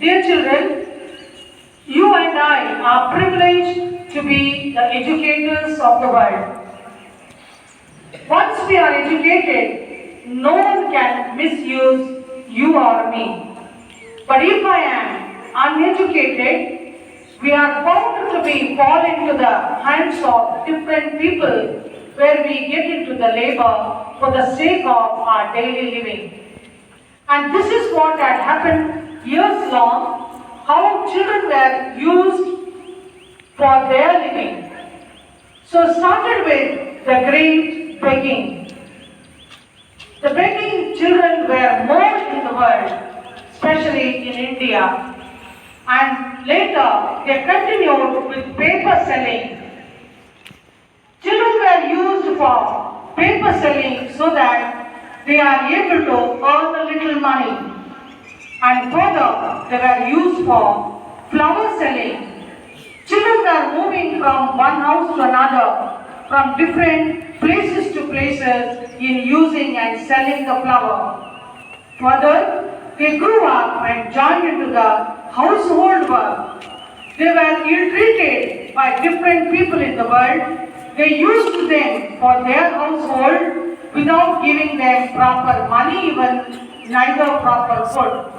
Dear children, you and I are privileged to be the educators of the world. Once we are educated, no one can misuse you or me. But if I am uneducated, we are bound to be fall into the hands of different people where we get into the labor for the sake of our daily living. And this is what had happened years long, how children were used for their living. So started with the great begging. The begging children were more in the world, especially in India. And later they continued with paper selling. Children were used for paper selling so that they are able to earn a little money. And further, they were used for flower selling. Children were moving from one house to another, from different places to places in using and selling the flower. Further, they grew up and joined into the household work. They were ill-treated by different people in the world. They used them for their household without giving them proper money, even neither proper food.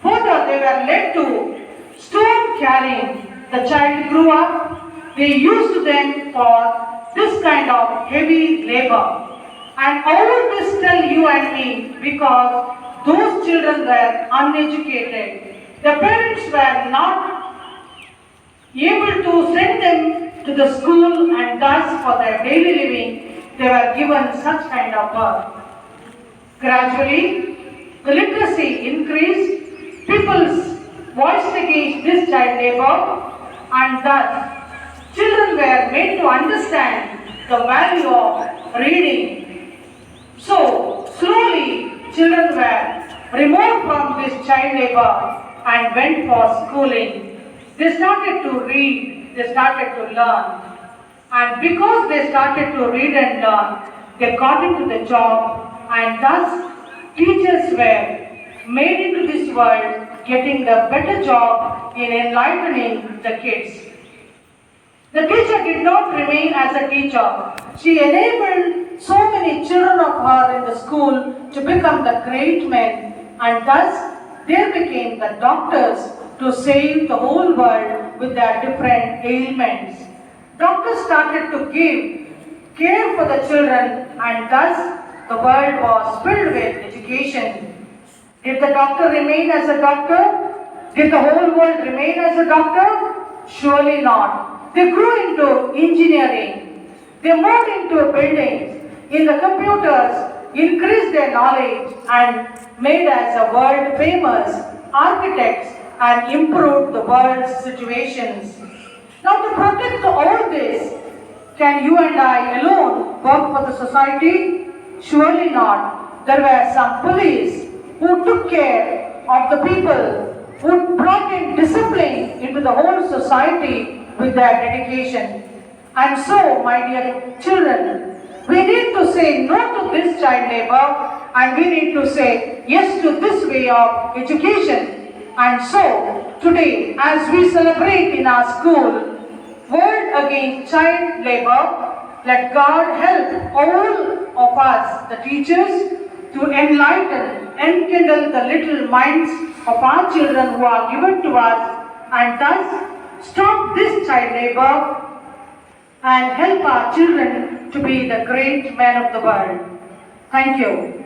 Further, they were led to stone carrying. The child grew up, they used them for this kind of heavy labor. And all this tell you and me because those children were uneducated. The parents were not able to send them to the school, and thus for their daily living they were given such kind of work. Gradually, the literacy increased, people's voiced against this child labor, and thus children were made to understand the value of reading. So, slowly children were removed from this child labor and went for schooling. They started to read, they started to learn. And because they started to read and learn, they got into the job, and thus teachers were made into this world getting the better job in enlightening the kids. The teacher did not remain as a teacher. She enabled so many children of her in the school to become the great men, and thus they became the doctors to save the whole world with their different ailments. Doctors started to give care for the children, and thus the world was filled with education. Did the doctor remain as a doctor? Did the whole world remain as a doctor? Surely not. They grew into engineering. They moved into buildings. In the computers, increased their knowledge and made as a world famous architects and improved the world's situations. Now to protect all this, can you and I alone work for the society? Surely not. There were some police who took care of the people, who brought in discipline into the whole society with their dedication. And so, my dear children, we need to say no to this child labor, and we need to say yes to this way of education. And so, today, as we celebrate in our school, World Against Child Labor, let God help all of us, the teachers, to enlighten, enkindle the little minds of our children who are given to us, and thus stop this child labor and help our children to be the great men of the world. Thank you.